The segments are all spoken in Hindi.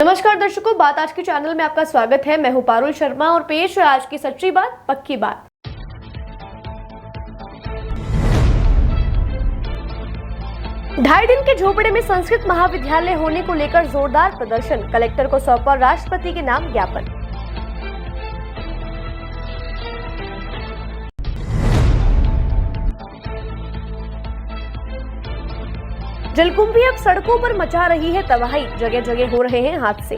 नमस्कार दर्शकों, बात आज के चैनल में आपका स्वागत है। मैं हूं पारुल शर्मा और पेश है आज की सच्ची बात पक्की बात। ढाई दिन के झोपड़े में संस्कृत महाविद्यालय होने को लेकर जोरदार प्रदर्शन, कलेक्टर को सौंपा राष्ट्रपति के नाम ज्ञापन। जलकुंभी अब सड़कों पर मचा रही है तबाही, जगह जगह हो रहे हैं हादसे।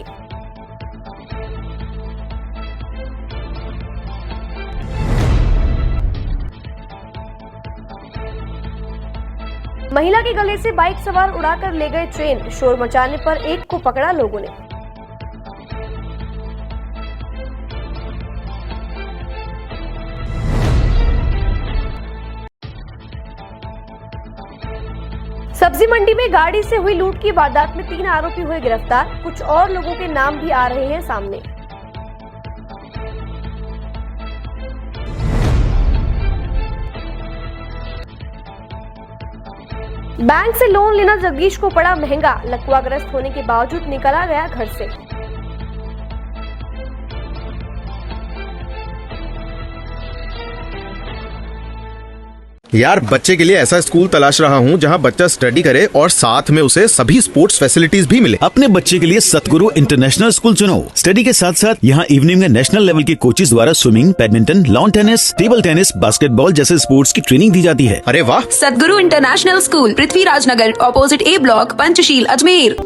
महिला के गले से बाइक सवार उड़ाकर ले गए चेन, शोर मचाने पर एक को पकड़ा लोगों ने। सब्जी मंडी में गाड़ी से हुई लूट की वारदात में 3 आरोपी हुए गिरफ्तार, कुछ और लोगों के नाम भी आ रहे हैं सामने। बैंक से लोन लेना जगदीश को पड़ा महंगा, लकवाग्रस्त होने के बावजूद निकला गया घर से। यार, बच्चे के लिए ऐसा स्कूल तलाश रहा हूँ जहाँ बच्चा स्टडी करे और साथ में उसे सभी स्पोर्ट्स फैसिलिटीज भी मिले। अपने बच्चे के लिए सतगुरु इंटरनेशनल स्कूल चुनो। स्टडी के साथ साथ यहाँ इवनिंग में नेशनल लेवल के कोचेज द्वारा swimming, badminton, lawn tennis, table tennis, basketball जैसे स्पोर्ट्स की ट्रेनिंग दी जाती है। अरे वाह! Satguru international school, Prithviraj Nagar, opposite A block, Panchsheel, Ajmer.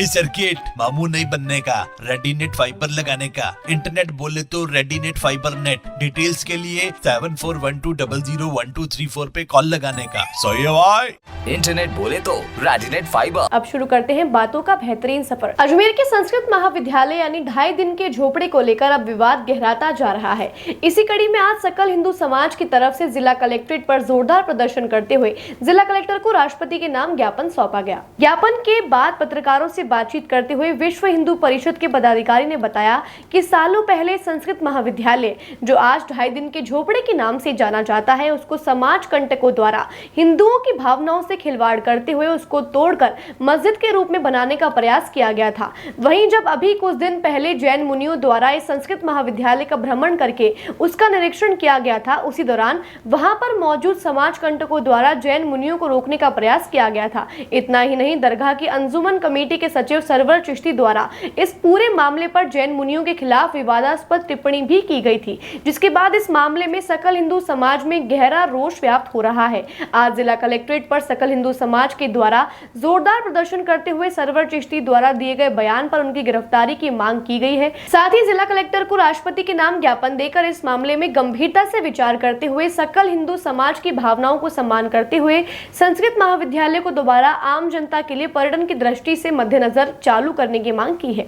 Circuit मामू नहीं बनने का, रेडीनेट फाइबर लगाने का। इंटरनेट बोले तो रेडीनेट फाइबर नेट। डिटेल्स के लिए 7412001234 पे कॉल लगाने का। सही है भाई। इंटरनेट बोले तो रेडीनेट फाइबर। अब शुरू करते हैं बातों का बेहतरीन सफर। अजमेर के संस्कृत महाविद्यालय यानी ढाई दिन के झोपड़े को लेकर अब विवाद गहराता जा रहा है। इसी कड़ी में आज सकल हिंदू समाज की तरफ से जिला कलेक्ट्रेट पर जोरदार प्रदर्शन करते हुए जिला कलेक्टर को राष्ट्रपति के नाम ज्ञापन सौंपा गया। ज्ञापन के बाद पत्रकारों से बातचीत करते हुए विश्व हिंदू परिषद के पदाधिकारी ने बताया कि सालों पहले संस्कृत महाविद्यालय, जो आज 2.5 दिन के झोपड़े के नाम से जाना जाता है, उसको समाज कंटकों द्वारा हिंदुओं की भावनाओं से खिलवाड़ करते हुए उसको तोड़कर मस्जिद के रूप में बनाने का प्रयास किया गया था। वहीं जब अभी कुछ दिन पहले जैन मुनियों द्वारा इस संस्कृत महाविद्यालय का भ्रमण करके उसका निरीक्षण किया गया था, उसी दौरान वहां पर मौजूद समाज कंटकों द्वारा जैन मुनियों को रोकने का प्रयास किया गया था। इतना ही नहीं, दरगाह की अंजुमन कमेटी के सचिव सरवर चिश्ती द्वारा इस पूरे मामले पर जैन मुनियों के खिलाफ विवादास्पद टिप्पणी भी की गई थी, जिसके बाद इस मामले में सकल हिंदू समाज में गहरा रोष व्याप्त हो रहा है। आज जिला कलेक्ट्रेट पर सकल हिंदू समाज के द्वारा जोरदार प्रदर्शन करते हुए सरवर चिश्ती द्वारा दिए गए बयान पर उनकी गिरफ्तारी की मांग की गई है। साथ ही जिला कलेक्टर को राष्ट्रपति के नाम ज्ञापन देकर इस मामले में गंभीरता से विचार करते हुए सकल हिंदू समाज की भावनाओं को सम्मान करते हुए संस्कृत महाविद्यालय को दोबारा आम जनता के लिए पर्यटन की दृष्टि से मद्देनजर चालू करने की मांग की है।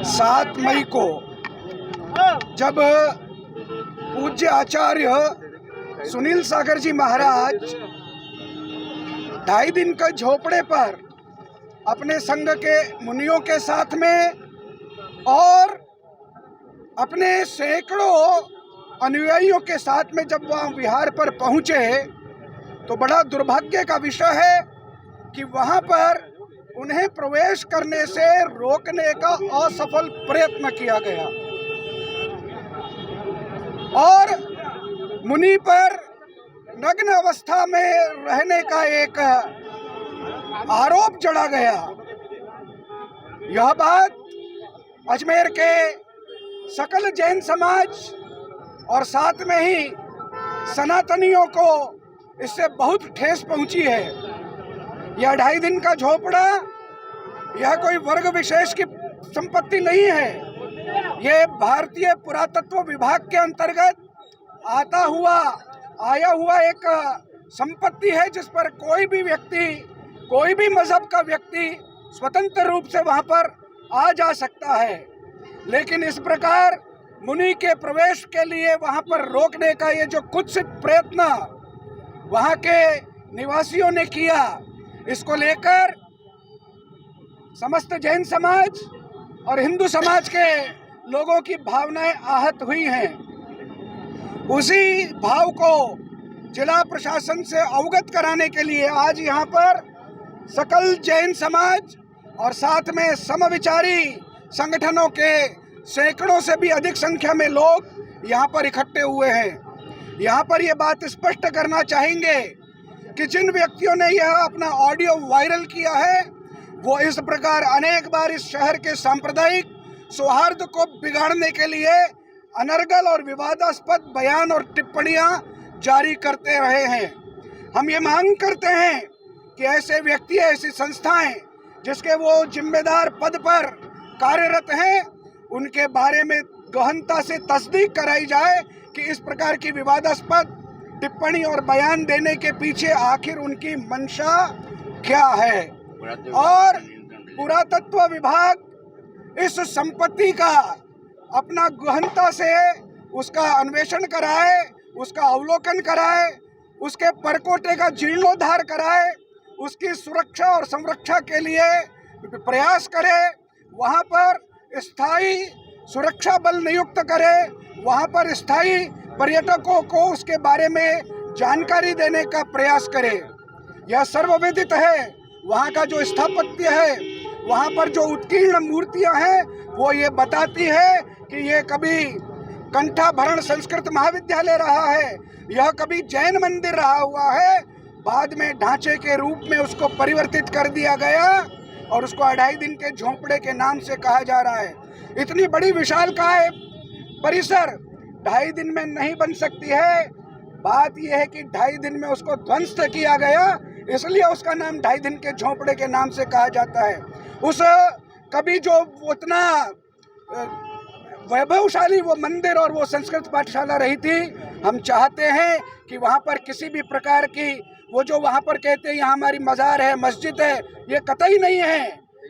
7 मई को जब पूज्य आचार्य सुनील सागर जी महाराज 2.5 दिन के झोपड़े पर अपने संघ के मुनियों के साथ में और अपने सैकड़ों अनुयायियों के साथ में जब वहाँ विहार पर पहुँचे, तो बड़ा दुर्भाग्य का विषय है कि वहाँ पर उन्हें प्रवेश करने से रोकने का असफल प्रयत्न किया गया और मुनि पर नग्न अवस्था में रहने का एक आरोप जड़ा गया। यह बात अजमेर के सकल जैन समाज और साथ में ही सनातनियों को इससे बहुत ठेस पहुंची है। यह 2.5 दिन का झोपड़ा यह कोई वर्ग विशेष की संपत्ति नहीं है। यह भारतीय पुरातत्व विभाग के अंतर्गत आया हुआ एक संपत्ति है, जिस पर कोई भी व्यक्ति, कोई भी मजहब का व्यक्ति स्वतंत्र रूप से वहां पर आ जा सकता है। लेकिन इस प्रकार मुनि के प्रवेश के लिए वहां पर रोकने का ये जो कुत्सित प्रयत्न वहां के निवासियों ने किया, इसको लेकर समस्त जैन समाज और हिंदू समाज के लोगों की भावनाएं आहत हुई हैं। उसी भाव को जिला प्रशासन से अवगत कराने के लिए आज यहाँ पर सकल जैन समाज और साथ में समविचारी संगठनों के सैकड़ों से भी अधिक संख्या में लोग यहाँ पर इकट्ठे हुए हैं। यहाँ पर ये बात स्पष्ट करना चाहेंगे कि जिन व्यक्तियों ने यह अपना ऑडियो वायरल किया है, वो इस प्रकार अनेक बार इस शहर के सांप्रदायिक सौहार्द को बिगाड़ने के लिए अनर्गल और विवादास्पद बयान और टिप्पणियां जारी करते रहे हैं। हम ये मांग करते हैं कि ऐसे व्यक्ति, ऐसी संस्थाएं जिसके वो जिम्मेदार पद पर कार्यरत हैं, उनके बारे में गहनता से तस्दीक कराई जाए कि इस प्रकार की विवादास्पद टिप्पणी और बयान देने के पीछे आखिर उनकी मंशा क्या है, और पुरातत्व विभाग इस संपत्ति का अपना गहनता से उसका अन्वेषण कराए, उसका अवलोकन कराए, उसके परकोटे का जीर्णोद्धार कराए, उसकी सुरक्षा और संरक्षा के लिए प्रयास करे, वहाँ पर स्थायी सुरक्षा बल नियुक्त करे, वहाँ पर स्थायी पर्यटकों को उसके बारे में जानकारी देने का प्रयास करे। यह सर्वविदित है, वहाँ का जो स्थापत्य है, वहाँ पर जो उत्कीर्ण मूर्तियाँ हैं, वो ये बताती है कि ये कभी कंठाभरण संस्कृत महाविद्यालय रहा है, यह कभी जैन मंदिर रहा हुआ है। बाद में ढांचे के रूप में उसको परिवर्तित कर दिया गया और उसको 2.5 दिन के झोंपड़े के नाम से कहा जा रहा है। इतनी बड़ी विशालकाय परिसर 2.5 दिन में नहीं बन सकती है। बात यह है कि 2.5 दिन में उसको ध्वंस किया गया, इसलिए उसका नाम 2.5 दिन के झोंपड़े के नाम से कहा जाता है। उस कभी जो उतना वैभवशाली वो मंदिर और वो संस्कृत पाठशाला रही थी, हम चाहते हैं कि वहाँ पर किसी भी प्रकार की वो जो वहाँ पर कहते हैं यहाँ हमारी मज़ार है, मस्जिद है, ये कतई नहीं है।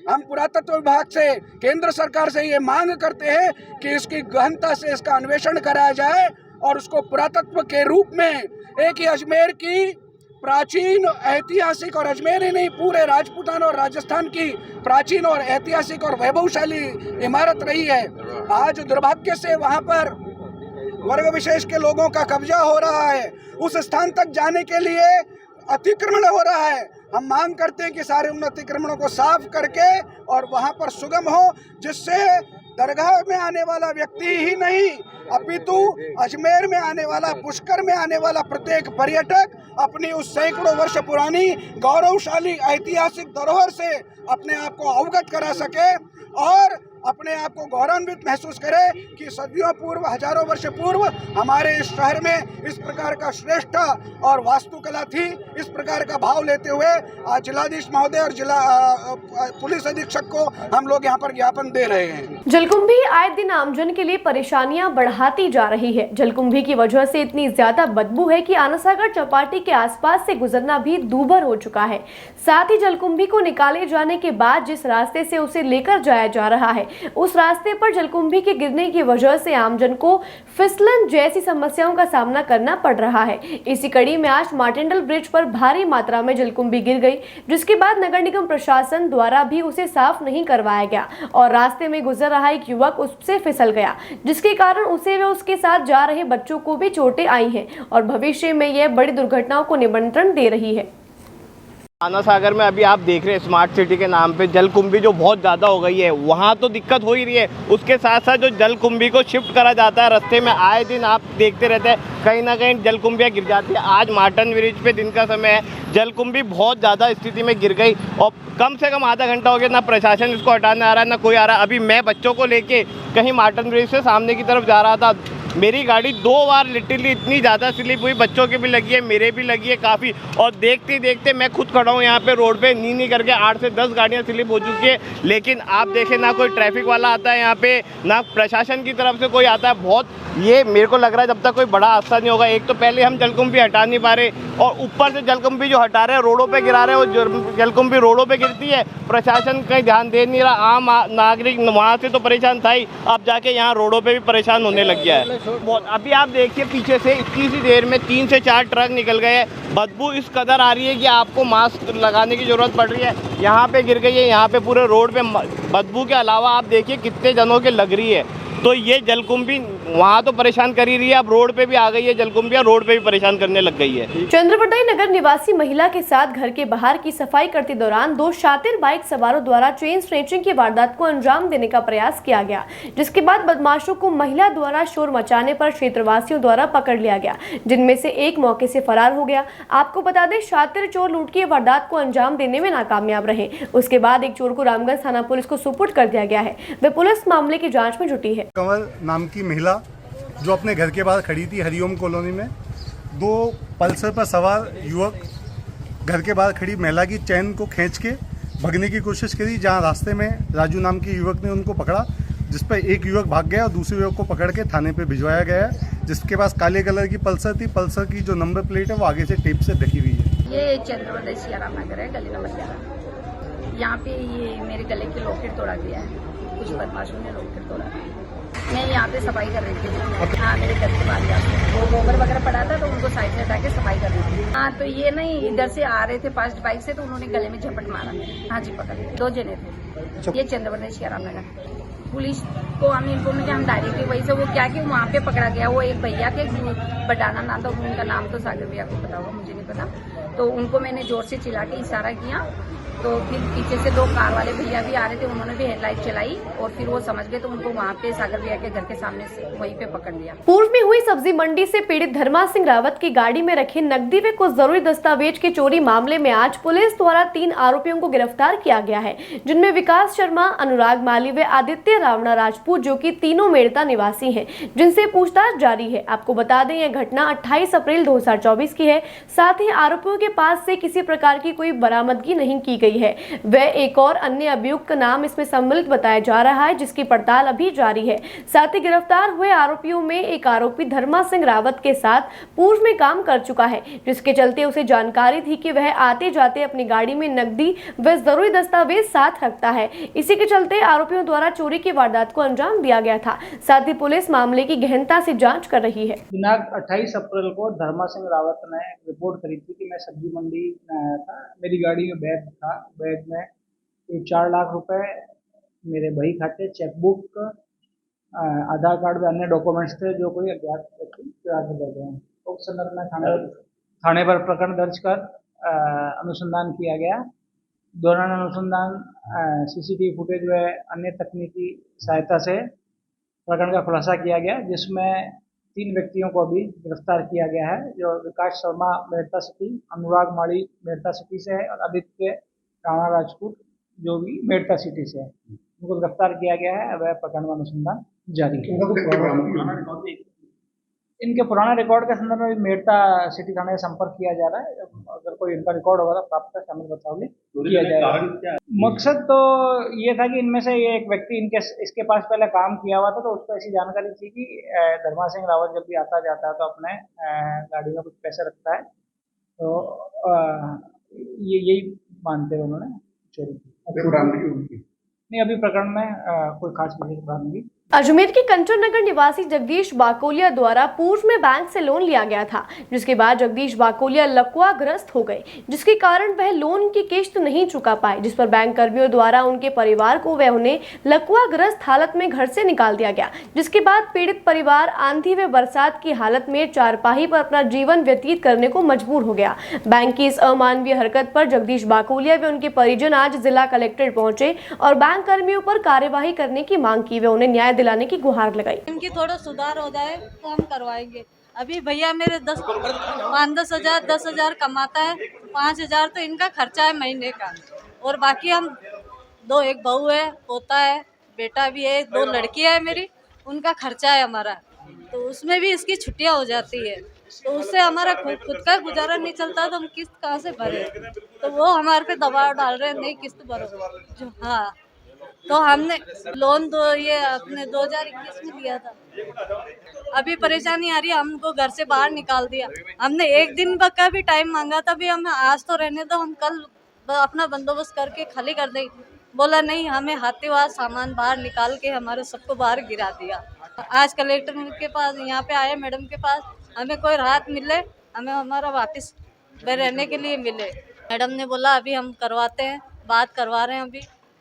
हम पुरातत्व विभाग से, केंद्र सरकार से ये मांग करते हैं कि इसकी गहनता से इसका अन्वेषण कराया जाए और उसको पुरातत्व के रूप में एक ही अजमेर की प्राचीन ऐतिहासिक और अजमेर ही नहीं पूरे राजपूताना और राजस्थान की प्राचीन और ऐतिहासिक और वैभवशाली इमारत रही है। आज दुर्भाग्य से वहाँ पर वर्ग विशेष के लोगों का कब्जा हो रहा है। उस स्थान तक जाने के लिए अतिक्रमण हो रहा है। हम मांग करते हैं कि सारे उन अतिक्रमणों को साफ करके और वहाँ पर सुगम हो, जिससे दरगाह में आने वाला व्यक्ति ही नहीं अपितु अजमेर में आने वाला, पुष्कर में आने वाला प्रत्येक पर्यटक अपनी उस सैकड़ों वर्ष पुरानी गौरवशाली ऐतिहासिक धरोहर से अपने आप को अवगत करा सके और अपने आप को गौरवान्वित महसूस करे कि सदियों पूर्व, हजारों वर्ष पूर्व हमारे इस शहर में इस प्रकार का श्रेष्ठ और वास्तुकला थी। इस प्रकार का भाव लेते हुए आज जिलाधीश महोदय और जिला पुलिस अधीक्षक को हम लोग यहाँ पर ज्ञापन दे रहे हैं। जलकुंभी आए दिन आमजन के लिए परेशानियां बढ़ाती जा रही है। जलकुंभी की वजह से इतनी ज्यादा बदबू है कि आनासागर चौपाटी के आसपास से गुजरना भी दूभर हो चुका है। साथ ही जलकुंभी को निकाले जाने के बाद जिस रास्ते से उसे लेकर जाया जा रहा है, उस रास्ते पर जलकुंभी के गिरने की वजह से आमजन को फिसलन जैसी समस्याओं का सामना करना पड़ रहा है। इसी कड़ी में आज मार्टेंडल ब्रिज पर भारी मात्रा में जलकुंभी गिर गई, जिसके बाद नगर निगम प्रशासन द्वारा भी उसे साफ नहीं करवाया गया और रास्ते में गुजर रहा एक युवक उससे फिसल गया, जिसके कारण उसे व उसके साथ जा रहे बच्चों को भी चोटें आई हैं और भविष्य में यह बड़ी दुर्घटनाओं को निमंत्रण दे रही है। आनासागर में अभी आप देख रहे हैं स्मार्ट सिटी के नाम पे जलकुंभी जो बहुत ज़्यादा हो गई है, वहाँ तो दिक्कत हो ही रही है। उसके साथ साथ जो जलकुंभी को शिफ्ट करा जाता है रास्ते में, आए दिन आप देखते रहते हैं कहीं ना कहीं जलकुंभियाँ गिर जाती है। आज मार्टन ब्रिज पे दिन का समय है, जलकुंभी बहुत ज़्यादा स्थिति में गिर गई और कम से कम आधा घंटा हो गया, ना प्रशासन इसको हटाने आ रहा है ना कोई आ रहा है। अभी मैं बच्चों को लेके कहीं मार्टन ब्रिज से सामने की तरफ जा रहा था, मेरी गाड़ी 2 बार लिटरली इतनी ज़्यादा स्लिप हुई, बच्चों की भी लगी है, मेरे भी लगी है काफ़ी। और देखते देखते मैं खुद खड़ा हूँ यहाँ पे रोड पे, नी करके 8 से 10 गाड़ियाँ स्लिप हो चुकी है। लेकिन आप देखें ना कोई ट्रैफिक वाला आता है यहाँ पे, ना प्रशासन की तरफ से कोई आता है। बहुत ये मेरे को लग रहा है जब तक कोई बड़ा हादसा नहीं होगा। एक तो पहले हम जलकुंभी हटा नहीं पा रहे और ऊपर से जलकुंभी जो हटा रहे हैं रोडों पे गिरा रहे हैं, वो जलकुंभी रोडों पे गिरती है, प्रशासन कहीं ध्यान दे नहीं रहा। आम नागरिक वहाँ से तो परेशान था ही, अब जाके यहाँ रोडों पे भी परेशान होने लग गया है बहुत। अभी आप देखिए पीछे से इतनी सी देर में 3 से 4 ट्रक निकल गए हैं। बदबू इस कदर आ रही है कि आपको मास्क लगाने की ज़रूरत पड़ रही है। यहाँ पे गिर गई है, यहाँ पे पूरे रोड पे बदबू के अलावा आप देखिए कितने जनों के लग रही है। तो ये जलकुंभी वहाँ तो परेशान कर ही रही है, अब रोड पे भी आ गई है जलकुंभी, रोड पे भी परेशान करने लग गई है। चंद्रवरदाई नगर निवासी महिला के साथ घर के बाहर की सफाई करते दौरान 2 शातिर बाइक सवारों द्वारा चेन स्नैचिंग की वारदात को अंजाम देने का प्रयास किया गया, जिसके बाद बदमाशों को महिला द्वारा शोर मचाने पर क्षेत्रवासियों द्वारा पकड़ लिया गया, जिनमें से एक मौके से फरार हो गया। आपको बता दें, शातिर चोर लूट की वारदात को अंजाम देने में नाकामयाब रहे। उसके बाद एक चोर को रामगंज थाना पुलिस को सुपुर्द कर दिया गया है। वे पुलिस मामले की जाँच में जुटी है। कंवल नाम की महिला जो अपने घर के बाहर खड़ी थी हरिओम कॉलोनी में, 2 पल्सर पर सवार युवक घर के बाहर खड़ी महिला की चैन को खींच के भगने की कोशिश करी, जहां रास्ते में राजू नाम के युवक ने उनको पकड़ा, जिस पर एक युवक भाग गया और दूसरे युवक को पकड़ के थाने पे भिजवाया गया है, जिसके पास काले कलर की पल्सर थी। पल्सर की जो नंबर प्लेट है वो आगे से टेप से ढकी हुई है। ये चंद्रवरदाई सियाराम नगर है, गली नंबर 11। यहाँ पे ये मेरे गले के लॉकेट तोड़ा गया है, कुछ बदमाशों ने लॉकेट तोड़ा। मैं यहाँ पे सफाई कर रही थी। हाँ, मेरे घर के बाहर जाके वो गोबर वगैरह पड़ा था तो उनको साइड में हटा के सफाई कर रही थी। हाँ, तो ये नहीं इधर से आ रहे थे फास्ट बाइक से, तो उन्होंने गले में झपट मारा। हाँ जी, पकड़ लिया, 2 जने थे। ये चंद्रवरदाई सियाराम नगर पुलिस को हम इन्फॉर्मेशन हम डायरेक्टली वही से वो क्या कि वहाँ पे पकड़ा गया। वो एक भैया के बटाना नाम था, उनका नाम तो सागर भैया को पता होगा, मुझे नहीं पता। तो उनको मैंने जोर से चिल्ला के इशारा किया, तो फिर पीछे से 2 कार वाले भैया भी आ रहे थे, उन्होंने भी हेडलाइट चलाई और फिर वो समझ गए, तो उनको वहाँ पे सागर भैया के घर के सामने से वहीं पे पकड़ लिया। पूर्व में हुई सब्जी मंडी से पीड़ित धर्मा सिंह रावत की गाड़ी में रखे नकदी व कुछ जरूरी दस्तावेज की चोरी मामले में आज पुलिस द्वारा 3 आरोपियों को गिरफ्तार किया गया है, जिनमें विकास शर्मा, अनुराग माली व आदित्य रावणा राजपूत, जो कि तीनों मेड़ता निवासी हैं, जिनसे पूछताछ जारी है। आपको बता दें, यह घटना 28 अप्रैल 2024 की है। साथ ही आरोपियों के पास से किसी प्रकार की कोई बरामदगी नहीं की गई है। वह एक और अन्य अभियुक्त का नाम इसमें सम्मिलित बताया जा रहा है, जिसकी पड़ताल अभी जारी है। साथ ही गिरफ्तार हुए आरोपियों में एक आरोपी धर्मा सिंह रावत के साथ पूर्व में काम कर चुका है, जिसके चलते उसे जानकारी थी कि वह आते जाते अपनी गाड़ी में नकदी व जरूरी दस्तावेज साथ रखता है। इसी के चलते आरोपियों द्वारा चोरी की वारदात को अंजाम दिया गया था। साथ ही पुलिस मामले की गहनता से जांच कर रही है। दिनांक 28 अप्रैल को धर्मा सिंह रावत ने रिपोर्ट करी थी कि मैं सब्जी मंडी में आया था, मेरी गाड़ी में बैग था, बैग में 4 लाख रुपए, मेरे बही खाते, चेकबुक, आधार कार्ड व अन्य डॉक्यूमेंट्स थे जो कोई अज्ञात व्यक्ति चुरा के ले गए हैं। तो उस संदर्भ में थाने पर प्रकरण दर्ज कर अनुसंधान किया गया। दौरान अनुसंधान सीसीटीवी फुटेज व अन्य तकनीकी सहायता से प्रकरण का खुलासा किया गया, जिसमें 3 व्यक्तियों को भी गिरफ्तार किया गया है, जो विकास शर्मा मेड़ता सिटी, अनुराग माड़ी मेड़ता सिटी से है और आदित्य राणा राजपूत जो भी मेड़ता सिटी से है। उनको गिरफ्तार किया गया है। वह प्रकरण का अनुसंधान जारी है। इनके पुराने रिकॉर्ड के संदर्भ में मेड़ता सिटी थाने से संपर्क किया जा रहा है। अगर कोई इनका रिकॉर्ड होगा तो प्राप्त शामिल बचाव किया जाएगा। मकसद तो ये था कि इनमें से ये एक व्यक्ति इसके पास पहले काम किया हुआ था, तो उसको ऐसी जानकारी थी कि धर्मा सिंह रावत जब भी आता जाता है तो अपने गाड़ी में कुछ पैसे रखता है, तो यही मानते हुए उन्होंने चोरी की। नहीं, अभी प्रकरण में कोई खास विशेष बरामदगी। अजमेर के कंचन नगर निवासी जगदीश बाकोलिया द्वारा पूर्व में बैंक से लोन लिया गया था, जिसके बाद जगदीश बाकोलिया लकवाग्रस्त हो गए, जिसके कारण वह लोन की किश्त नहीं चुका पाए, जिस पर बैंक कर्मियों द्वारा उनके परिवार को व उन्हें लकवाग्रस्त हालत में घर से निकाल दिया गया। जिसके बाद पीड़ित परिवार आंधी व बरसात की हालत में चारपाई पर अपना जीवन व्यतीत करने को मजबूर हो गया। बैंक की इस अमानवीय हरकत पर जगदीश बाकोलिया व उनके परिजन आज जिला कलेक्ट्रेट पहुंचे और बैंक कर्मियों पर कार्यवाही करने की मांग की व उन्हें न्याय दिलाने की गुहार लगाई। इनकी थोड़ा सुधार हो जाए तो हम करवाएंगे। अभी भैया मेरे 5-10 हजार 10 हजार कमाता है, 5 हजार तो इनका खर्चा है महीने का, और बाकी हम एक बहू है, पोता है, बेटा भी है, 2 लड़कियां है मेरी, उनका खर्चा है हमारा, तो उसमें भी इसकी छुट्टियां हो जाती है, तो उससे हमारा खुद का गुजारा नहीं चलता, तो हम किस्त कहाँ से भरे? तो वो हमारे पे दबाव डाल रहे हैं, नहीं किस्त भरो। हाँ, तो हमने लोन ये अपने 2021 में लिया था। अभी परेशानी आ रही है, हमको घर से बाहर निकाल दिया। हमने 1 दिन का भी टाइम मांगा था, भी हमें आज तो रहने दो, हम कल अपना बंदोबस्त करके खाली कर दें। बोला नहीं, हमें हाथीवार सामान बाहर निकाल के हमारे सबको बाहर गिरा दिया। आज कलेक्टर के पास यहाँ पे आए, मैडम के पास, हमें कोई राहत मिले, हमें हमारा वापस रहने के लिए मिले। मैडम ने बोला अभी हम करवाते हैं, बात करवा रहे हैं, अभी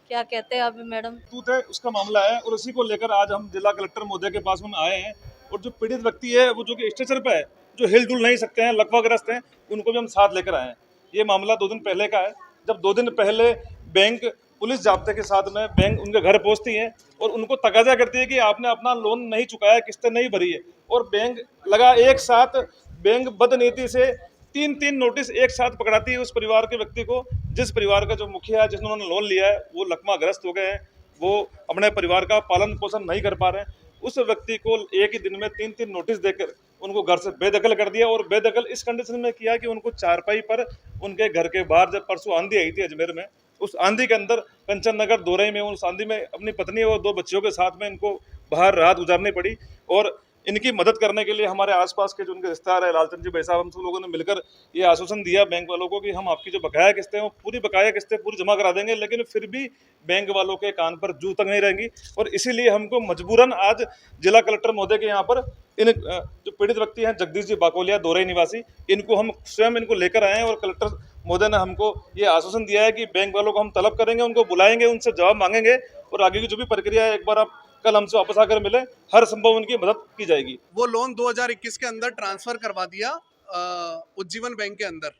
क्या कहते हैं अभी मैडम। है उसका मामला है और उसी को लेकर आज हम जिला कलेक्टर महोदय के पास में आए हैं, और जो पीड़ित व्यक्ति है वो जो कि स्ट्रेचर पे है, जो हिल डुल नहीं सकते हैं, लकवाग्रस्त हैं, उनको भी हम साथ लेकर आए हैं। ये मामला 2 दिन पहले का है, जब 2 दिन पहले बैंक पुलिस जाब्ते के साथ में बैंक उनके घर पहुंचती है और उनको तकाजा करती है कि आपने अपना लोन नहीं चुकाया, किस्तें नहीं भरी है, और बैंक लगा एक साथ बैंक बदनीति से 3 नोटिस एक साथ पकड़ाती है उस परिवार के व्यक्ति को, जिस परिवार का जो मुखिया है, जिन्होंने लोन लिया है, वो लकवाग्रस्त हो गए हैं, वो अपने परिवार का पालन पोषण नहीं कर पा रहे हैं। उस व्यक्ति को एक ही दिन में 3 नोटिस देकर उनको घर से बेदखल कर दिया, और बेदखल इस कंडीशन में किया कि उनको चारपाई पर उनके घर के बाहर, जब परसों आंधी आई थी अजमेर में, उस आंधी के अंदर कंचन नगर दोरई में, उस आंधी में अपनी पत्नी और 2 बच्चियों के साथ में इनको बाहर रात गुजारनी पड़ी। और इनकी मदद करने के लिए हमारे आसपास के जो उनके रिश्तेदार है, लालचंद जी भाई साहब, हम सब लोगों ने मिलकर ये आश्वासन दिया बैंक वालों को कि हम आपकी जो बकाया किस्तें हैं, पूरी बकाया किस्तें पूरी जमा करा देंगे, लेकिन फिर भी बैंक वालों के कान पर जू तक नहीं रहेंगी। और इसीलिए हमको मजबूरन आज जिला कलेक्टर महोदय के यहाँ पर इन जो पीड़ित व्यक्ति हैं जगदीश जी बाकोलिया दोरई निवासी, इनको हम स्वयं इनको लेकर आए हैं, और कलेक्टर महोदय ने हमको ये आश्वासन दिया है कि बैंक वालों को हम तलब करेंगे, उनको बुलाएंगे, उनसे जवाब मांगेंगे, और आगे की जो भी प्रक्रिया है एक बार आप कल हमसे वापस आकर मिले, हर संभव उनकी मदद की जाएगी। वो लोन 2021 के अंदर ट्रांसफर करवा दिया उज्जीवन बैंक के अंदर,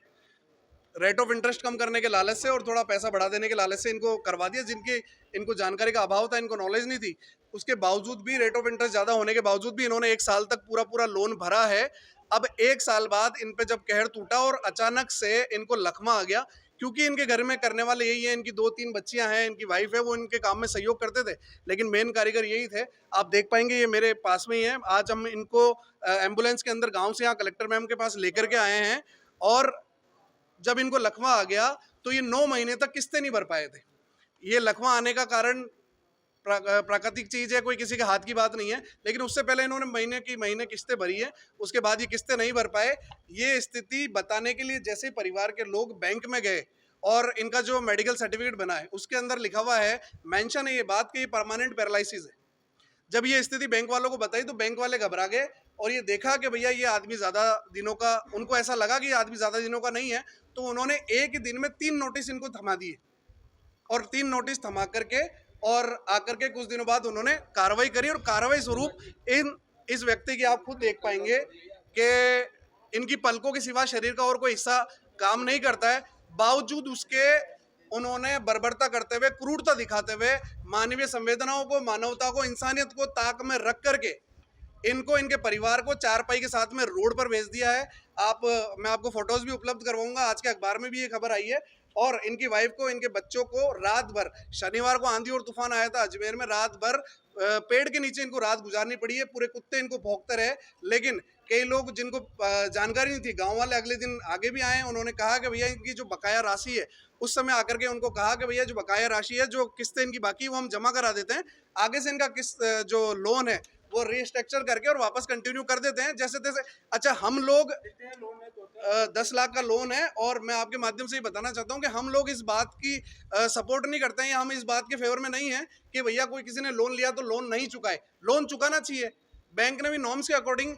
रेट ऑफ इंटरेस्ट कम करने के लालच से और थोड़ा पैसा बढ़ा देने के लालच से इनको करवा दिया, जिनके इनको जानकारी का अभाव था, इनको नॉलेज नहीं थी। उसके बावजूद भी, रेट ऑफ इंटरेस्ट ज़्यादा होने के बावजूद भी, इन्होंने 1 साल तक पूरा लोन भरा है। अब 1 साल बाद इन पे जब कहर टूटा और अचानक से इनको लखमा आ गया, क्योंकि इनके घर में करने वाले यही है, इनकी 2-3 बच्चियां हैं, इनकी वाइफ है, वो इनके काम में सहयोग करते थे, लेकिन मेन कारीगर यही थे। आप देख पाएंगे ये मेरे पास में ही है। आज हम इनको एम्बुलेंस के अंदर गांव से यहाँ कलेक्टर मैम के पास लेकर के आए हैं, और जब इनको लकवा आ गया तो ये 9 महीने तक किस्तें नहीं भर पाए थे। ये लकवा आने का कारण प्राकृतिक चीज है, कोई किसी के हाथ की बात नहीं है, लेकिन उससे पहले इन्होंने महीने किस्तें भरी है, उसके बाद ये किस्तें नहीं भर पाए। ये स्थिति बताने के लिए जैसे परिवार के लोग बैंक में गए और इनका जो मेडिकल सर्टिफिकेट बना है उसके अंदर लिखा हुआ है, मेंशन है ये बात कि ये परमानेंट पैरालिसिस है। जब ये स्थिति बैंक वालों को बताई तो बैंक वाले घबरा गए और ये देखा कि भैया ये आदमी ज़्यादा दिनों का, उनको ऐसा लगा कि ये आदमी ज़्यादा दिनों का नहीं है, तो उन्होंने एक ही दिन में 3 नोटिस इनको थमा दिए और 3 नोटिस थमा करके और आकर के कुछ दिनों बाद उन्होंने कार्रवाई करी और कार्रवाई स्वरूप इस व्यक्ति की आप खुद देख पाएंगे कि इनकी पलकों के सिवा शरीर का और कोई हिस्सा काम नहीं करता है। बावजूद उसके उन्होंने बर्बरता करते हुए, क्रूरता दिखाते हुए मानवीय संवेदनाओं को, मानवता को, इंसानियत को ताक में रख करके इनको, इनके परिवार को चारपाई के साथ में रोड पर भेज दिया है। मैं आपको फोटोज भी उपलब्ध करवाऊंगा, आज के अखबार में भी ये खबर आई है। और इनकी वाइफ को, इनके बच्चों को रात भर, शनिवार को आंधी और तूफान आया था अजमेर में, रात भर पेड़ के नीचे इनको रात गुजारनी पड़ी है। पूरे कुत्ते इनको भौंकते रहे, लेकिन कई लोग जिनको जानकारी नहीं थी, गांव वाले अगले दिन आगे भी आए, उन्होंने कहा कि भैया इनकी जो बकाया राशि है, उस समय आकर के उनको कहा कि भैया जो बकाया राशि है, जो किस्तें इनकी बाकी वो हम जमा करा देते हैं, आगे से इनका किस्त जो लोन है वो रिस्ट्रक्चर करके और वापस कंटिन्यू कर देते हैं जैसे तैसे। अच्छा, हम लोग 10 लाख का लोन है और मैं आपके माध्यम से ये बताना चाहता हूँ कि हम लोग इस बात की सपोर्ट नहीं करते हैं या हम इस बात के फेवर में नहीं है कि भैया कोई किसी ने लोन लिया तो लोन नहीं चुकाए। लोन चुकाना चाहिए, बैंक ने भी नॉर्म्स के अकॉर्डिंग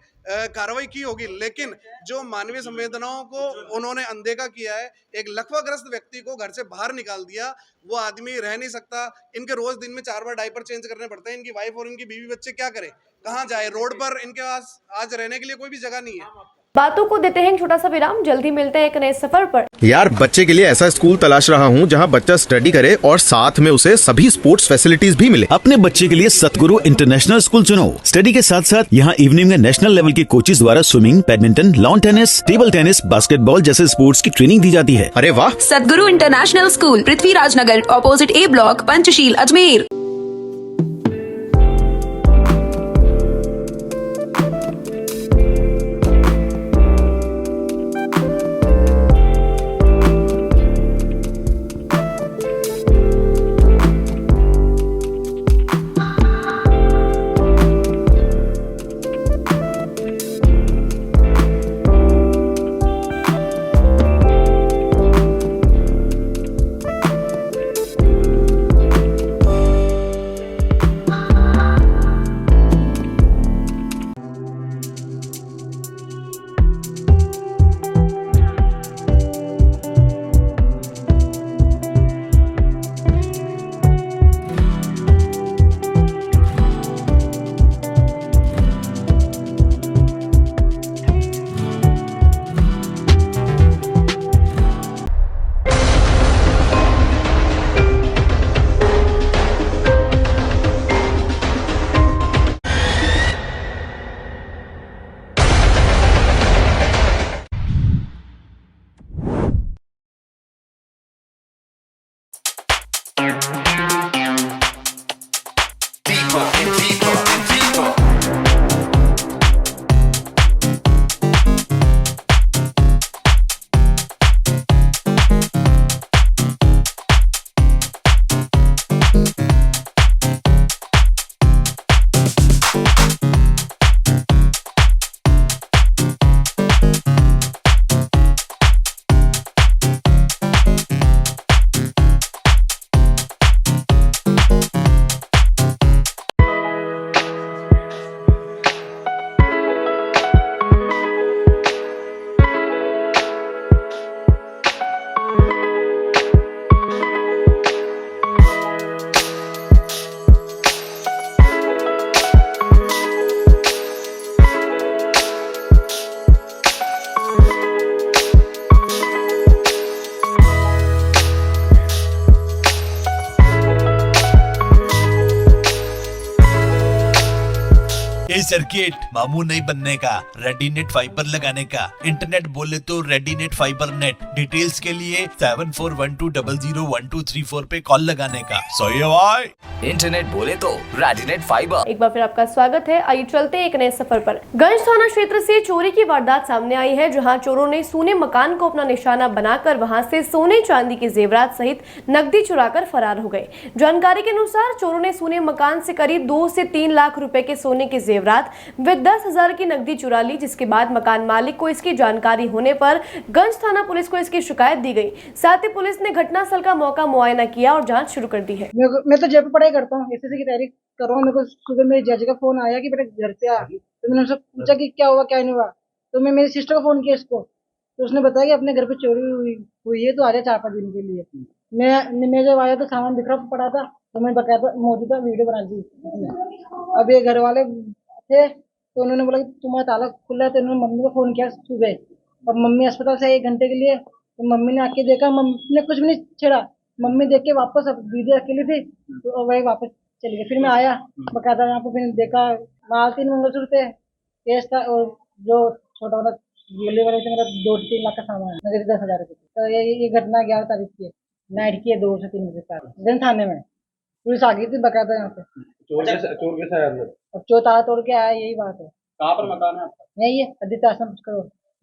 कार्रवाई की होगी, लेकिन जो मानवीय संवेदनाओं को उन्होंने अनदेखा किया है, एक लकवाग्रस्त व्यक्ति को घर से बाहर निकाल दिया, वो आदमी रह नहीं सकता। इनके रोज दिन में 4 बार डायपर चेंज करने पड़ते हैं। इनकी वाइफ और इनकी बीवी बच्चे क्या करें, कहाँ जाए? रोड पर इनके पास आज रहने के लिए कोई भी जगह नहीं है। बातों को देते हैं एक छोटा सा विराम, जल्दी मिलते हैं एक नए सफर पर। यार, बच्चे के लिए ऐसा स्कूल तलाश रहा हूँ जहाँ बच्चा स्टडी करे और साथ में उसे सभी स्पोर्ट्स फैसिलिटीज भी मिले। अपने बच्चे के लिए सतगुरु इंटरनेशनल स्कूल चुनो। स्टडी के साथ साथ यहाँ इवनिंग में नेशनल लेवल के कोचेज द्वारा swimming, badminton, lawn tennis, table tennis, basketball जैसे स्पोर्ट्स की ट्रेनिंग दी जाती है। अरे वाह! Satguru international school, Prithviraj Nagar, opposite A block, Panchsheel, Ajmer. Stretcher kit, मामू नहीं बनने का, रेडीनेट फाइबर लगाने का, इंटरनेट बोले तो रेडीनेट फाइबर नेट। डिटेल्स के लिए 7412001234 पे कॉल लगाने का। सही है भाई। इंटरनेट बोले तो रेडिनेट फाइबर। एक बार फिर आपका स्वागत है। आइए चलते हैं एक नए सफर पर। गंज थाना क्षेत्र से चोरी की वारदात सामने आई है, जहां चोरों ने सोने मकान को अपना निशाना बनाकर वहां से सोने चांदी के जेवरात सहित नकदी चुराकर फरार हो गए। जानकारी के अनुसार चोरों ने सोने मकान से करीब 2 से 3 लाख रुपए के सोने के जेवरात व 10,000 की नकदी चुरा ली, जिसके बाद मकान मालिक को इसकी जानकारी होने पर गंज थाना पुलिस को इसकी शिकायत दी गई। साथ ही पुलिस ने घटनास्थल का मौका मुआयना किया और जाँच शुरू कर दी है। मैं तो जब पढ़ाई करता हूँ, एसएससी की तैयारी कर रहा हूँ। मेरे को सुबह मेरे जज का फोन आया कि बेटा घर पे आ, तो मैंने उनसे पूछा कि क्या हुआ क्या नहीं हुआ। तो मैं मेरी सिस्टर को फोन किया इसको, तो उसने बताया कि अपने घर पे चोरी हुई है, तो आ जाए 4-5 दिन के लिए। मैं जब आया तो सामान बिखरा पड़ा था, तो मैं बकायदा मौजूदा वीडियो बना दी। अब ये घर वाले थे तो उन्होंने बोला कि तुम्हारा ताला खुला है, तो उन्होंने मम्मी को फोन किया सुबह। अब मम्मी अस्पताल से 1 घंटे के लिए, तो मम्मी ने आके देखा, मम्मी ने कुछ भी नहीं छेड़ा। मम्मी देख के वापस, अब दीदी अकेली थी तो वही वापस चली गई। फिर मैं आया बकायदा यहाँ पे, फिर देखा माल 3 मंगलसूत्र थे, केस था, और जो छोटा वाला ज्वेलरी वाले थे मेरा 2 से 3 लाख का सामान, नगद 10,000 रुपये। तो ये घटना 11 तारीख की है, नाइट की है, 2 से 3 बजे गंज थाने में। पुलिस आ गई थी बकायदा यहाँ पे। चोर कैसे आया अंदर? अब चोर ताला तोड़ के आया, यही बात है। कहाँ पर मकान है आपका? यही है आदित्य आश्रम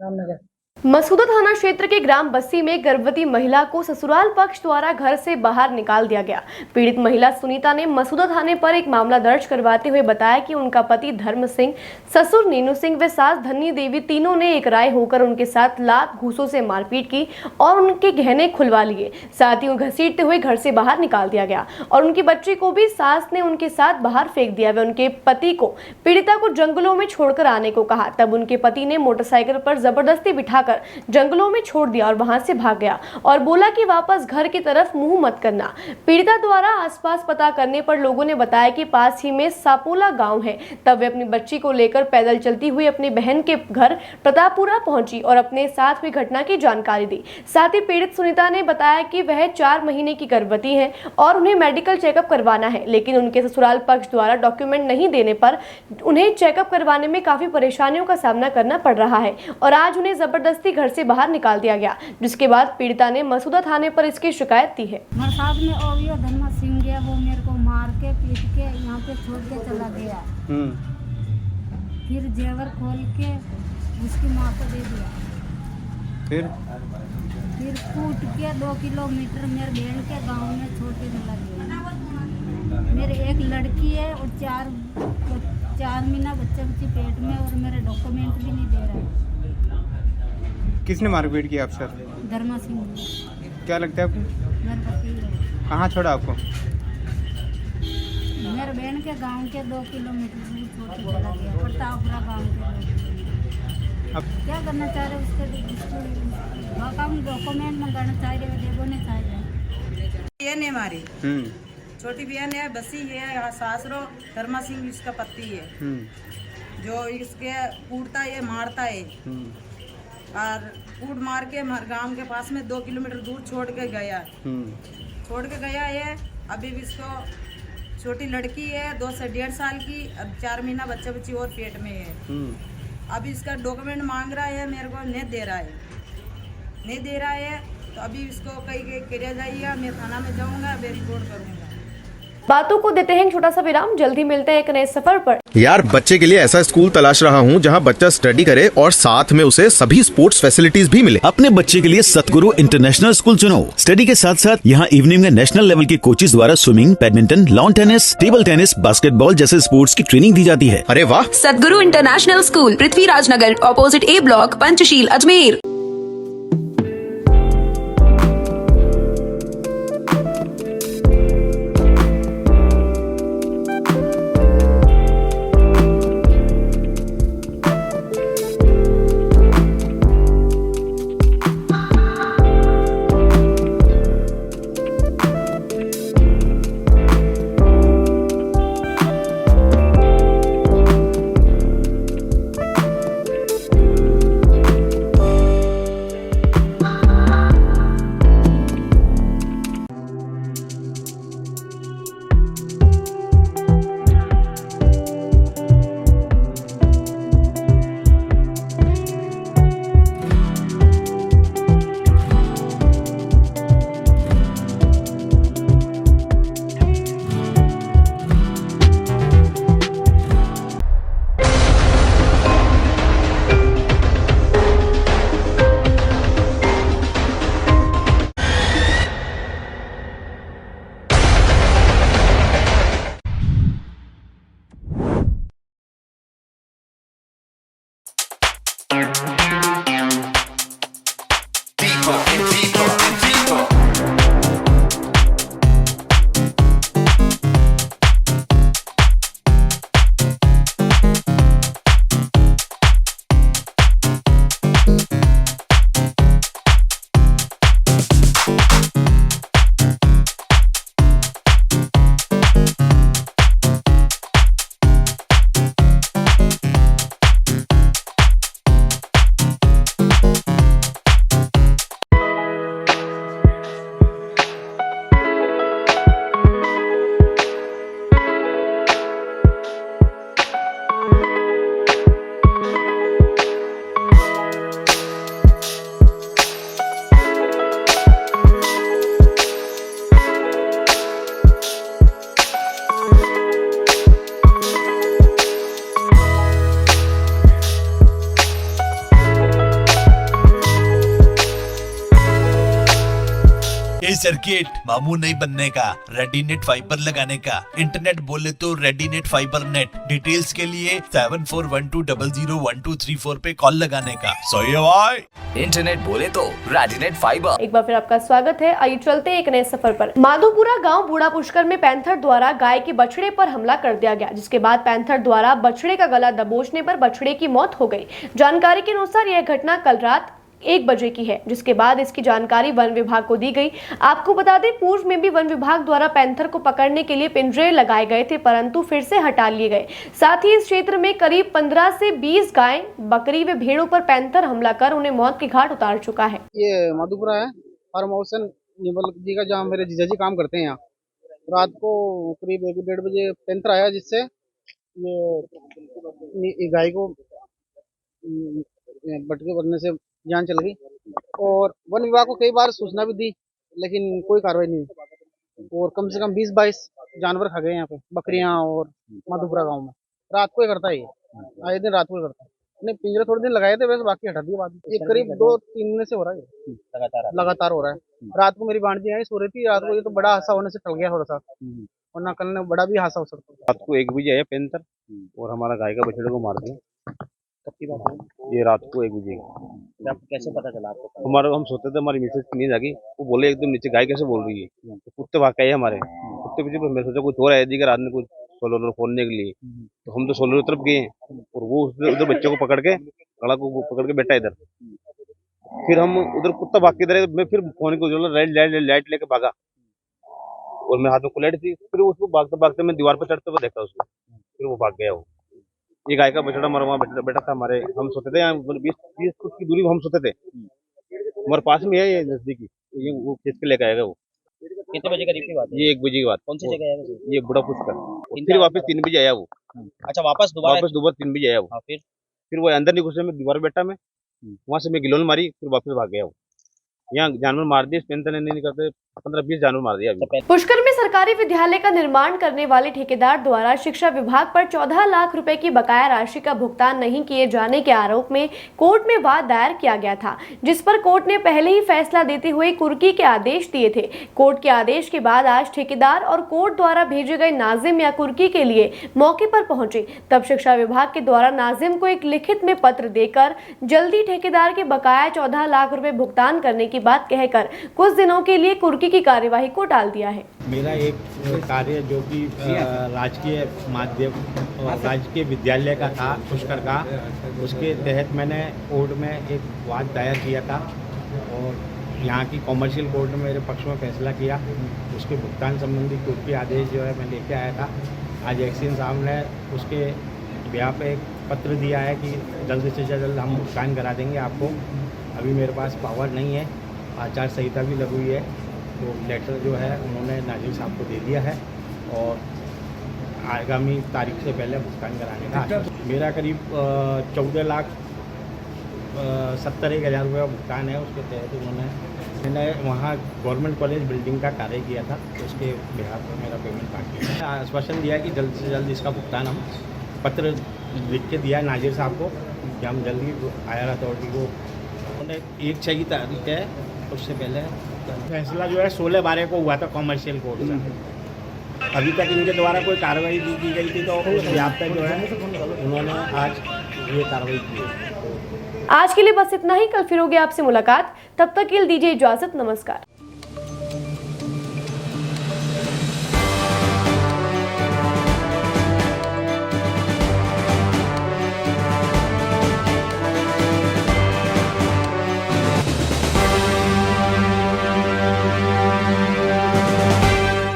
रामनगर। मसूदा थाना क्षेत्र के ग्राम बस्सी में गर्भवती महिला को ससुराल पक्ष द्वारा घर से बाहर निकाल दिया गया। पीड़ित महिला सुनीता ने मसूदा थाने पर एक मामला दर्ज करवाते हुए बताया कि उनका पति धर्म सिंह, ससुर नीनू सिंह व सास धन्नी देवी तीनों ने एक राय होकर उनके साथ लात घूसों से मारपीट की और उनके गहने खुलवा लिए। साथ ही घसीटते हुए घर से बाहर निकाल दिया गया और उनकी बच्ची को भी सास ने उनके साथ बाहर फेंक दिया व उनके पति को पीड़िता को जंगलों में छोड़कर आने को कहा। तब उनके पति ने मोटरसाइकिल पर जबरदस्ती बिठाकर जंगलों में छोड़ दिया और वहां से भाग गया और बोला कि वापस घर की तरफ मुंह मत करना। पीड़िता द्वारा आसपास पता करने पर लोगों ने बताया कि पास ही में सापोला गांव है। तब वे अपनी बच्ची को लेकर पैदल चलती हुई अपनी बहन के घर प्रतापपुरा पहुंची और अपने साथ हुई घटना की जानकारी दी। साथ ही पीड़ित सुनीता ने बताया कि वह 4 महीने की गर्भवती है और उन्हें मेडिकल चेकअप करवाना है, लेकिन उनके ससुराल पक्ष द्वारा डॉक्यूमेंट नहीं देने पर उन्हें चेकअप करवाने में काफी परेशानियों का सामना करना पड़ रहा है और आज उन्हें जबरदस्ती घर से बाहर निकाल दिया गया, जिसके बाद पीड़िता ने मसूदा थाने पर इसकी शिकायत दी है। मेरे साथ में ओवियो धर्मा सिंह गया, वो मेरे को मार के पीट के यहाँ पे छोड़ के चला गया। फिर जेवर खोल के उसकी माँ को दे दिया। फिर कूट के 2 किलोमीटर मेरे बहन के गांव में छोड़ के चला गया। मेरे एक लड़की है और 4 महीना बच्चा पेट में, और मेरे डॉक्यूमेंट भी नहीं दे रहा है। किसने मारपीट किया आपसे? धर्मा सिंह। क्या लगता है आपको? मेरे पति है। कहाँ छोड़ा आपको? मेरे बहन के गांव के 2 किलोमीटर दूर छोड़ के चला गया, प्रतापपुरा गांव के। अब क्या करना चाह रहे उसके डॉक्यूमेंट में करना चाह रहे, देखो नहीं चाह रहे। ये नहीं मारी, छोटी बहन है बसी है, सासरो धर्मा सिंह इसका पति है, जो इसके कूटता है मारता है और कूट मार के गांव के पास में 2 किलोमीटर दूर छोड़ के गया है। अभी भी इसको छोटी लड़की है 2 से 1.5 साल की, अब 4 महीना बच्चा बच्ची और पेट में है। अभी इसका डॉक्यूमेंट मांग रहा है, मेरे को नहीं दे रहा है, तो अभी इसको कहीं किया जाइएगा। मैं थाना में जाऊंगा, अभी रिपोर्ट करूंगा। बातों को देते हैं एक छोटा सा विराम, जल्दी मिलते हैं एक नए सफर पर। यार बच्चे के लिए ऐसा स्कूल तलाश रहा हूँ जहाँ बच्चा स्टडी करे और साथ में उसे सभी स्पोर्ट्स फैसिलिटीज भी मिले। अपने बच्चे के लिए सतगुरु इंटरनेशनल स्कूल चुनो। स्टडी के साथ साथ यहाँ इवनिंग में नेशनल लेवल के कोचेज द्वारा swimming, badminton, lawn tennis, table tennis, basketball जैसे स्पोर्ट्स की ट्रेनिंग दी जाती है। अरे वाह। Satguru international school, Prithviraj Nagar, opposite A block, Panchsheel, Ajmer. ये सर्किट मामू नहीं बनने का, रेडीनेट फाइबर लगाने का, इंटरनेट बोले तो रेडीनेट फाइबर नेट। डिटेल्स के लिए 7412001234 पे कॉल लगाने का। सही है भाई। इंटरनेट बोले तो रेडीनेट फाइबर। एक बार फिर आपका स्वागत है। आइए चलते एक नए सफर पर। माधोपुरा गांव बूढ़ा पुष्कर में पैंथर द्वारा गाय के बछड़े पर हमला कर दिया गया, जिसके बाद पैंथर द्वारा बछड़े का गला दबोचने पर बछड़े की मौत हो गई। जानकारी के अनुसार यह घटना कल रात 1 बजे की है, जिसके बाद इसकी जानकारी वन विभाग को दी गई। आपको बता दें, पूर्व में भी वन विभाग द्वारा पैंथर को पकड़ने के लिए पिंजरे लगाए गए थे, परंतु फिर से हटा लिए गए। साथ ही इस क्षेत्र में करीब 15 से 20 गाय, बकरी व भेड़ों पर पैंथर हमला कर उन्हें मौत के घाट उतार चुका है। ये मधुपुरा है, फार्म हाउस निवल जी का, जहाँ मेरे जीजा जी काम करते हैं। यहाँ रात को करीब 1-1:30 बजे पैंथर आया, जिससे ये गाय को बटके बनने से जान चल गई। और वन विभाग को कई बार सूचना भी दी, लेकिन कोई कार्रवाई नहीं हुई। और कम से कम 20-22 जानवर खा गए यहाँ पे, बकरियां। और मधुपुरा गांव में रात को ही करता है, ये आए दिन रात को ही करता है। नहीं, पिंजरे थोड़े दिन लगाए थे, वैसे बाकी हटा दिए बाद में। ये करीब 2-3 महीने से हो रहा है, लगातार हो रहा है। रात को मेरी भांजी आई, सो रही थी रात को, ये तो बड़ा हादसा होने से टल गया थोड़ा सा, वरना कल ने बड़ा भी हादसा हो सकता है। रात को 1 बजे आया पैंथर और हमारा गाय का बछड़े को मार दिया। ये रात को 1 बजे। आपको कैसे पता चला? आपको हमारे हम सोते थे, हमारी मिसेज नींद आ गई, वो बोले एकदम नीचे गाय कैसे बोल रही है। तो कुत्ते भाग के आए हमारे, कुत्ते पीछे। मैं सोचा कुछ हो रहा है जी, रात में कुछ सोलर खोलने के लिए। तो हम तो सोलर तरफ गए और वो उधर बच्चे को पकड़ के, गला को पकड़ के बैठा इधर। फिर हम उधर कुत्ता भाग के इधर, मैं फिर फोन को लाइट लेके भागा और मेरे हाथ में कुलेट थी। फिर उसको भागते भागते मैं दीवार पर चढ़ते हुए देखा उसको, फिर वो भाग गया। वो ये गाय का बछड़ा मरवा बैठा था हमारे, हम सोते थे 20 फुट की दूरी में हम सोते थे। हमारे पास में है ये नजदीकी, ये वो खींच के लेके आएगा। वो कितने बजे करीब की बात है? ये 1 बजे की बात। कौन सी जगह है वैसे? ये बूढ़ा पुष्कर। फिर वापस 3 बजे आया वो। अच्छा, वापस दोबारा 3 बजे आया वो। फिर वो अंदर नहीं घुसे, मैं दीवार बैठा, मैं वहां से मैं गिलोन मारी, फिर वापस भाग गया वो। यहाँ जानवर मार दिए, पैंथर ने नहीं करते, 15-20 जानवर मार दिया अभी। पुष्कर में सरकारी विद्यालय का निर्माण करने वाले ठेकेदार द्वारा शिक्षा विभाग पर 14 लाख रुपए की बकाया राशि का भुगतान नहीं किए जाने के आरोप में कोर्ट में वाद दायर किया गया था, जिस पर कोर्ट ने पहले ही फैसला देते हुए कुर्की के आदेश दिए थे। कोर्ट के आदेश के बाद आज ठेकेदार और कोर्ट द्वारा भेजे गए नाजिम या कुर्की के लिए मौके पर पहुंचे। तब शिक्षा विभाग के द्वारा नाजिम को एक लिखित में पत्र देकर जल्दी ठेकेदार के बकाया 14 लाख रुपए भुगतान करने की बात कहकर कुछ दिनों के लिए कुर्की की कार्यवाही को टाल दिया है। मेरा एक कार्य जो कि राजकीय माध्यम राजकीय विद्यालय का था, पुष्कर का, उसके तहत मैंने कोर्ट में एक वाद दायर किया था और यहाँ की कॉमर्शियल कोर्ट ने मेरे पक्ष में फैसला किया। उसके भुगतान संबंधी कोर्ट के आदेश जो है मैं लेके आया था। आज एक्सीन साहब ने उसके ब्याह पे एक पत्र दिया है कि जल्द से जल्द हम भुगतान करा देंगे आपको। अभी मेरे पास पावर नहीं है, आचार संहिता भी लगी हुई है, तो लेटर जो है उन्होंने नाजिम साहब को दे दिया है और आगामी तारीख से पहले भुगतान कराने का। मेरा करीब 14,70,000 रुपये का भुगतान है। उसके तहत मैंने वहाँ गवर्नमेंट कॉलेज बिल्डिंग का कार्य किया था, तो उसके बिहार पर मेरा पेमेंट बाकी है। आश्वासन दिया है कि जल्द से जल्द इसका भुगतान हम पत्र लिख के दिया है नाजिर साहब को कि हम जल्दी हायर अथॉरिटी को। उन्होंने 1 तारीख है, उससे पहले फैसला जो है 16/12 को हुआ था कॉमर्शियल कोर्ट से। अभी तक इनके द्वारा कोई कार्रवाई की गई थी, तो उस ब्याह पे जो है उन्होंने आज ये कार्रवाई की है। आज के लिए बस इतना ही। कल फिर होगी आपसे मुलाकात, तब तक के लिए दीजिए इजाजत। नमस्कार।